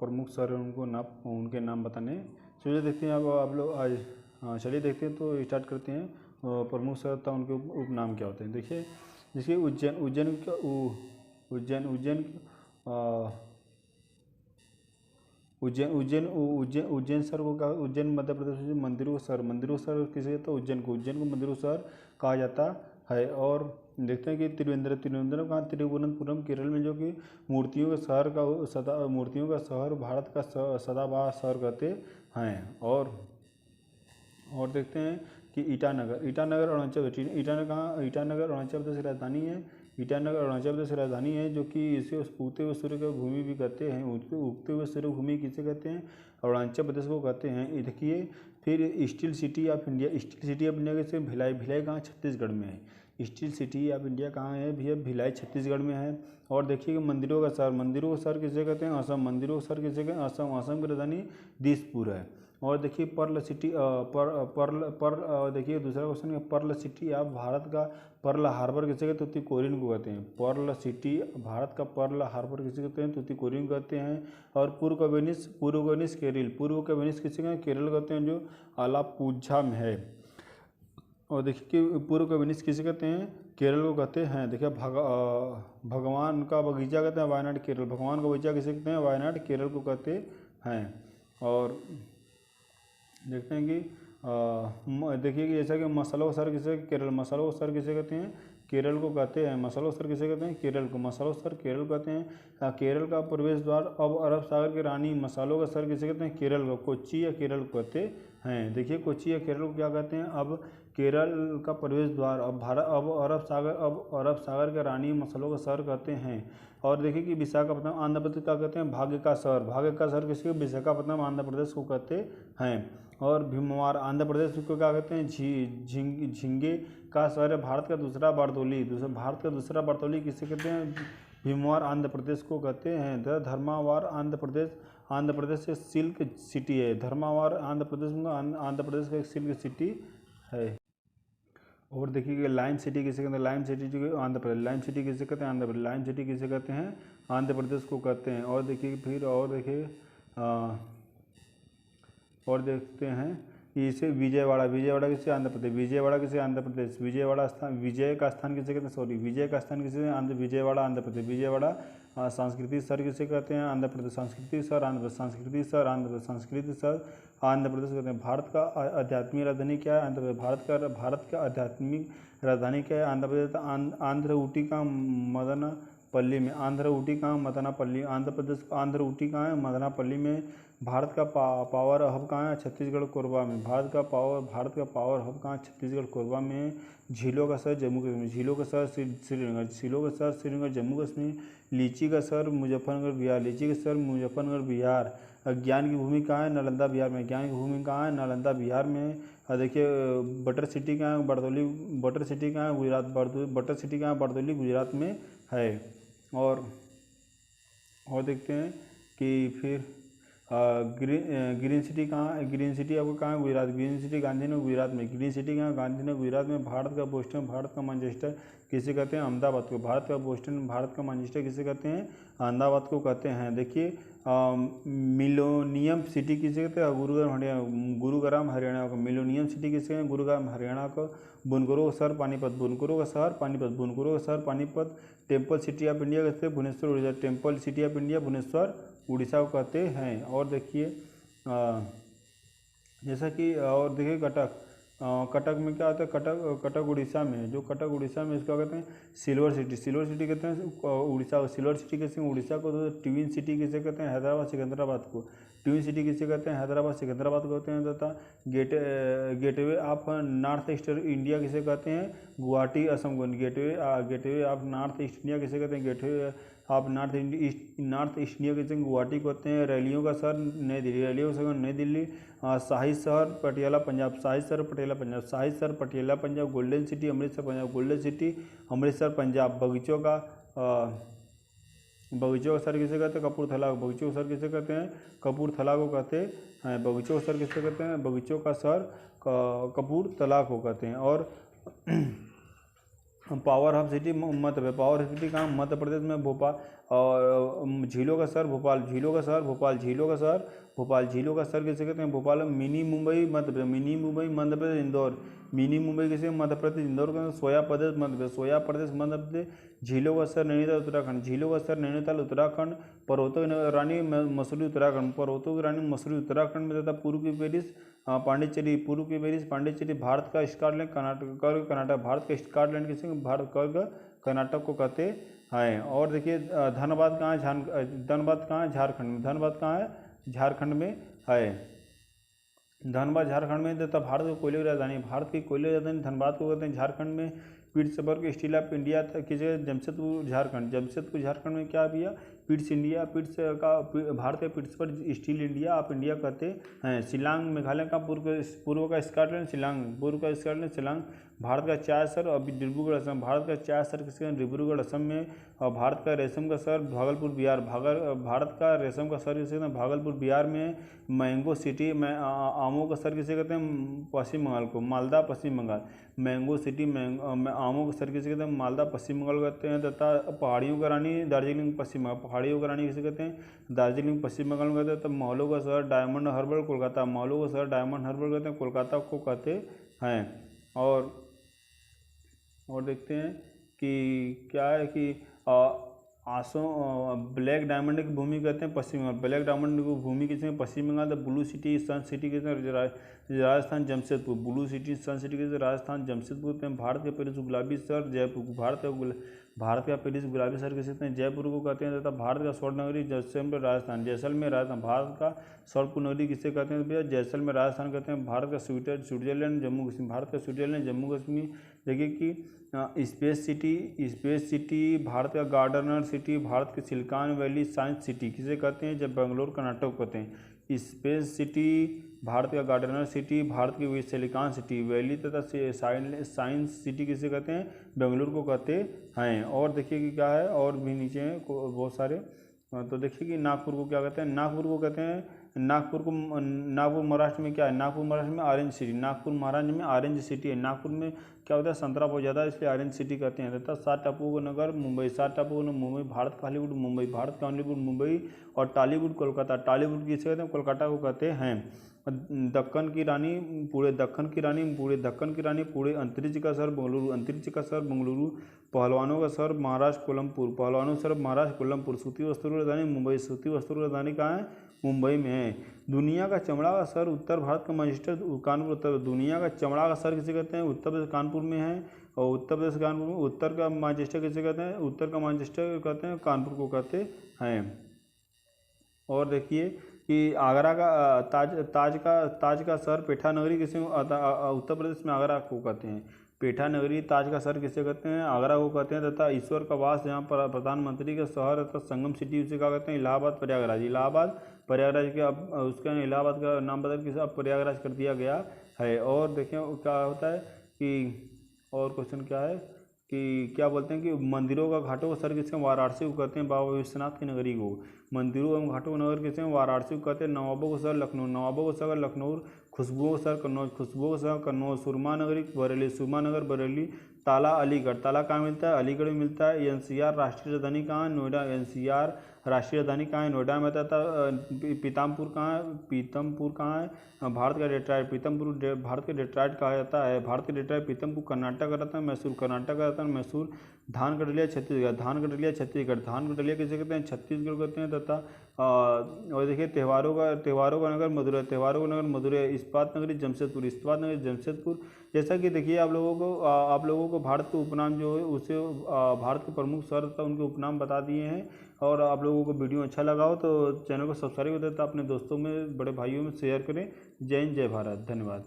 प्रमुख शहर उनके नाम बताने। चलिए देखते हैं अब आप लोग आज, चलिए देखते हैं तो स्टार्ट करते हैं। प्रमुख शहर था उनके उपनाम क्या होते हैं। देखिए जैसे उज्जैन, उज्जैन शहर को कहा, उज्जैन मध्य प्रदेश में मंदिरों का शहर किसे कहते हैं, उज्जैन को मंदिरों शहर कहा जाता है। और देखते हैं कि त्रिवेंद्रम कहाँ, तिरुवनंतपुरम केरल में, जो कि मूर्तियों का शहर भारत का सदाबहार शहर कहते हैं। और देखते हैं कि ईटानगर अरुणाचल प्रदेश की राजधानी है। ईटानगर अरुणाचल प्रदेश की राजधानी है, जो कि इसे उगते हुए सूर्य की भूमि भी कहते हैं। उगते हुए सूर्य भूमि किसे कहते हैं, अरुणाचल प्रदेश को कहते हैं। देखिए फिर स्टील सिटी ऑफ इंडिया कैसे, भिलाई कहाँ, छत्तीसगढ़ में है। स्टील सिटी ऑफ इंडिया कहाँ है भैया, भिलाई छत्तीसगढ़ में है। और देखिए मंदिरों का शहर किसे कहते हैं, असम। मंदिरों का शहर किसे कहते हैं, असम की राजधानी दिसपुर है। और देखिए पर्ल सिटी, देखिए दूसरा क्वेश्चन है, पर्ल सिटी ऑफ भारत का पर्ल हार्बर किसे कहते हैं, तुतीकोरिन को कहते हैं। पर्ल सिटी भारत का पर्ल हार्बर किसे कहते हैं, तुतीकोरिन कहते हैं। और पूर्व का वेनिस किसे कहते हैं, केरल कहते हैं, जो आलाप्पुझा में है। और देखिए कि पूर्व का वेनिस किसे कहते हैं, केरल को कहते हैं। देखिए भगवान का बगीचा कहते हैं, वायनाड केरल। भगवान का बगीचा किसे कहते हैं, वायनाड केरल को कहते हैं। और देखते हैं कि देखिए कि जैसा कि मसालों का शहर किसे, केरल। मसालों का शहर किसे कहते हैं, केरल को कहते हैं। मसालों का शहर किसे कहते हैं, केरल को। मसालों का शहर केरल कहते हैं। केरल का प्रवेश द्वार अब अरब सागर की रानी। मसालों का शहर किसे कहते हैं, केरल को। कोच्चि या केरल को कहते हैं। देखिए कोच्चि या केरल को क्या कहते हैं, अब केरल का प्रवेश द्वार अब अरब सागर के रानी मसालों का शहर कहते हैं। और देखिए कि विशाखापट्टनम आंध्र प्रदेश क्या कहते हैं, भाग्य का शहर किसी को, विशाखापट्टनम आंध्र प्रदेश को कहते हैं। और भीमवार आंध्र प्रदेश को क्या कहते हैं, झींगे का शहर है भारत का दूसरा बरतौली किसे कहते हैं, भीमवार आंध्र प्रदेश को कहते हैं। धर्मावार आंध्र प्रदेश से सिल्क सिटी है। धर्मावार आंध्र प्रदेश का एक सिल्क सिटी है। और देखिए कि लाइम सिटी किसे कहते हैं, लाइम सिटी जो कि आंध्र प्रदेश। लाइम सिटी किसे कहते हैं, आंध्र प्रदेश। लाइम सिटी किसे कहते हैं, आंध्र प्रदेश को कहते हैं। और देखिए फिर और देखते हैं कि इसे विजयवाड़ा किसे, आंध्र प्रदेश। विजय का स्थान किसे कहते हैं, विजयवाड़ा आंध्र प्रदेश। विजयवाड़ा सांस्कृतिक शहर किसे कहते हैं, आंध्र प्रदेश। सांस्कृतिक शहर आंध्र प्रदेश कहते हैं। भारत का आध्यात्मिक राजधानी क्या है, आंध्र प्रदेश। भारत का आध्यात्मिक राजधानी क्या है, आंध्र प्रदेश। आंध्र ऊटी का मदनापल्ली में। आंध्र ऊटी कहाँ, मदनापल्ली। आंध्र प्रदेश आंध्र ऊटी कहाँ है, मदनापल्ली में। भारत का पावर हब कहाँ है, छत्तीसगढ़ कोरबा में। भारत का पावर हब कहाँ, छत्तीसगढ़ कोरबा में। झीलों का शहर जम्मू कश्मीर। झीलों का शहर श्रीनगर जम्मू कश्मीर। लीची का शहर मुजफ्फरनगर बिहार। ज्ञान की भूमि कहाँ है, नालंदा बिहार में। बिहार में। देखिए बटर सिटी कहाँ है, बरदौली। बटर सिटी कहाँ है, बरदौली गुजरात में है। और देखते हैं कि फिर ग्रीन सिटी कहाँ है, ग्रीन सिटी आपको कहाँ है, गुजरात। ग्रीन सिटी गांधीनगर गुजरात में। ग्रीन सिटी कहाँ, गांधीनगर गुजरात में। भारत का बोस्टन, भारत का मैनचेस्टर किसे कहते हैं, अहमदाबाद को। भारत का बोस्टन, भारत का मैनचेस्टर किसे कहते हैं, अहमदाबाद को कहते हैं। देखिए मिलोनियम सिटी किसे कहते हैं, गुरुग्राम हरियाणा को। मिलोनियम सिटी किसे कहते हैं, गुरुग्राम हरियाणा को। बुनकरों का शहर Panipat. Temple city of India कहते हैं, Bhubaneswar Orissa. Temple city of India Bhubaneswar Orissa को कहते हैं। और देखिए जैसा कि और देखिए कटक में क्या होता है, कटक उड़ीसा में। जो कटक उड़ीसा में इसको कहते हैं सिल्वर सिटी कहते हैं उड़ीसा को। सिल्वर सिटी कहते हैं उड़ीसा को। तो ट्विन सिटी किसे कहते हैं, हैदराबाद सिकंदराबाद को। ट्विन सिटी किसे कहते हैं, हैदराबाद सिकंदराबाद को कहते हैं। तथा gateway of north east India किसे कहते हैं, गुवाहाटी असम को। Gateway of north east India किसे कहते हैं, gateway of north east India किसे गुवाहाटी कहते हैं। रैलियों का शहर नई दिल्ली। शाही शहर पटियाला पंजाब। Golden city Amritsar Punjab. बगीचों का शहर किसे कहते हैं, कपूरथला। बगीचों का शहर किसे कहते हैं, कपूरथला को कहते हैं। बगीचों का शहर किसे कहते हैं, बगीचों का शहर कपूरथला को कहते हैं। और power hub city Madhya Pradesh. Power city कहाँ, मध्य प्रदेश में भोपाल। और झीलों का शहर भोपाल, झीलों का शहर भोपाल, झीलों का शहर भोपाल, झीलों का शहर किसे कहते हैं Bhopal. Mini Mumbai Madhya Pradesh, mini Mumbai Madhya Pradesh Indore, mini Mumbai किसे मध्य प्रदेश इंदौर का। सोया प्रदेश मध्य प्रदेश, सोया प्रदेश मध्य प्रदेश। झीलों का शहर नैनीताल उत्तराखंड, झीलों का शहर नैनीताल उत्तराखंड। पर्वतों की रानी मसूरी उत्तराखंड, पर्वतों की रानी मसूरी उत्तराखंड में तथा पूर्व की पेरिस पांडिचेरी, पूर्व की पेरिस पांडिचेरी। भारत का स्कॉटलैंड कर्नाटक, भारत का स्कॉटलैंड किसे, भारत का कर्नाटक को कहते हैं। और देखिए धनबाद कहाँ है, धनबाद कहाँ है, झारखंड में, धनबाद कहाँ है, झारखंड में है। धनबाद झारखंड में तथा भारत की कोयले की राजधानी, भारत की कोयले की राजधानी धनबाद को कहते हैं। झारखंड में पीट्सबर्ग स्टील ऑफ इंडिया की जगह जमशेदपुर झारखंड, जमशेदपुर झारखंड में क्या भैया, पिट्स इंडिया, पिट्स का भारत के Pittsburgh steel India of India कहते हैं। शिलांग मेघालय का, पूर्व का स्कॉटलैंड शिलांग, पूर्व का स्कॉटलैंड शिलांग। भारत का चाय शहर अभी डिब्रूगढ़ असम, भारत का चाय शहर किसके डिब्रूगढ़ असम में। और भारत का रेशम का शहर भागलपुर बिहार, भारत का रेशम का शहर किसे कहते हैं, भागलपुर बिहार में। मैंगो सिटी में आमों का शहर किसे कहते हैं, पश्चिम बंगाल को, मालदा पश्चिम बंगाल। मैंगो सिटी आमों का शहर किसे कहते हैं, मालदा पश्चिम बंगाल कहते हैं। तथा पहाड़ियों का रानी दार्जिलिंग पश्चिम बंगाल, पहाड़ियों का रानी किसे कहते हैं, दार्जिलिंग पश्चिम बंगाल में कहते हैं। तब मॉलों का शहर डायमंड हार्बर कोलकाता, मॉलों का शहर डायमंड हार्बर कहते हैं, कोलकाता को कहते हैं। और देखते हैं कि क्या है कि ब्लैक डायमंड की भूमि कहते हैं पश्चिम बंगाल, ब्लैक डायमंड की भूमि किसी में Paschim Bengal. The blue city sun city कहते हैं Rajasthan Jamshedpur, blue city sun city कहते हैं राजस्थान जमशेदपुर कहते हैं। भारत के पेरिस गुलाबी शहर जयपुर, भारत का पेरिस गुलाबी शहर किसे कहते हैं, जयपुर को कहते हैं। तथा भारत का स्वर्ण नगरी जैसलमेर राजस्थान, जैसलमेर राजस्थान। भारत का स्वर्ण नगरी किसे कहते हैं भैया, जैसलमेर राजस्थान कहते हैं। भारत का स्विट्जरलैंड जम्मू कश्मीर, भारत का स्विट्जरलैंड जम्मू कश्मीर। देखिए कि स्पेस सिटी भारत का गार्डनर सिटी, भारत के सिलिकॉन वैली साइंस सिटी किसे कहते हैं, जब बेंगलोर कर्नाटक कहते हैं। स्पेस सिटी भारत का गार्डनर सिटी, भारत की सिलिकॉन सिटी वैली तथा साइंस सिटी किसे कहते हैं, बेंगलुरु को कहते हैं। और देखिए कि क्या है, और भी नीचे हैं बहुत सारे। तो देखिए कि नागपुर को क्या कहते हैं, नागपुर को कहते हैं, नागपुर महाराष्ट्र में क्या है, नागपुर महाराष्ट्र में ऑरेंज सिटी, नागपुर महाराष्ट्र में ऑरेंज सिटी है। नागपुर में क्या होता है, संतरा बहुत ज़्यादा, इसलिए ऑरेंज सिटी कहते हैं। तथा 7 टापुओं का नगर मुंबई, 7 टापुओं का मुंबई, भारत का हॉलीवुड मुंबई, भारत का हॉलीवुड मुंबई। और टॉलीवुड कोलकाता, टॉलीवुड किसे कहते हैं, कोलकाता को कहते हैं। दक्कन की रानी, पूरे दक्कन की रानी, पूरे अंतरिक्ष का शहर बेंगलुरु, अंतरिक्ष का शहर बेंगलुरु। पहलवानों का शहर महाराष्ट्र कोलमपुर, पहलवानों शहर महाराष्ट्र कोलमपुर। सूती वस्त्रों की राजधानी मुंबई, सूती वस्त्रों की राजधानी कहाँ है, मुंबई में है। दुनिया का चमड़ा का शहर उत्तर भारत का मैनचेस्टर कानपुर, उत्तर, दुनिया का चमड़ा का शहर किसे कहते हैं, उत्तर प्रदेश कानपुर में है। और उत्तर प्रदेश कानपुर में, उत्तर का मैनचेस्टर किसे कहते हैं, उत्तर का मैनचेस्टर कहते हैं, कानपुर को कहते हैं। और देखिए कि आगरा का ताज का शहर पेठा नगरी किसे, उत्तर प्रदेश में आगरा को कहते हैं। पेठा नगरी ताज का शहर किसे कहते हैं, आगरा को कहते हैं। तथा ईश्वर का वास जहाँ पर प्रधानमंत्री का शहर तथा संगम सिटी उसे क्या कहते हैं, इलाहाबाद प्रयागराज, इलाहाबाद प्रयागराज के अब उसका इलाहाबाद का नाम बदल के अब प्रयागराज कर दिया गया है। और देखें क्या होता है कि, और क्वेश्चन क्या है कि क्या बोलते हैं कि मंदिरों का घाटों का शहर किसे, वाराणसी को कहते हैं, बाबा विश्वनाथ की नगरी को। मंदिरों एवं घाटों का नगर किसे, वाराणसी को कहते हैं। नवाबों का शहर लखनऊ, नवाबों का शहर लखनऊ। खुशबुओं का शहर कन्नौज, खुशबुओं का शहर कन्नौज। सुरमा नगरी बरेली, सुरमा नगर बरेली। ताला अलीगढ़, ताला कहाँ मिलता है, अलीगढ़ में मिलता है। एनसीआर राष्ट्रीय राजधानी कहाँ है, नोएडा, एनसीआर राष्ट्रीय राजधानी कहाँ है, नोएडा में था। पीताम्बुर कहाँ है, पीतमपुर कहाँ है, भारत का डेट्रॉइट, पीतमपुर भारत के डेट्रॉइट कहा जाता है। भारत के डेट्रॉइट पीतमपुर कर्नाटक का रहता है, मैसूर कर्नाटक का रहता है, मैसूर। धान कटलिया छत्तीसगढ़, धान कटलिया छत्तीसगढ़, धान कटलिया किसे कहते हैं, छत्तीसगढ़ कहते हैं। तथा और देखिए त्योहारों का नगर मदुरै, त्योहारों का नगर मदुरै। इस्पात नगरी जमशेदपुर, इस्पात नगरी जमशेदपुर। जैसा कि देखिए आप लोगों को भारत के उपनाम जो है उसे भारत के प्रमुख शहर तथा उनके उपनाम बता दिए हैं। और आप लोगों को वीडियो अच्छा लगा हो तो चैनल को सब्सक्राइब कर दें, अपने दोस्तों में, बड़े भाइयों में शेयर करें। जय हिंद, जय भारत, धन्यवाद।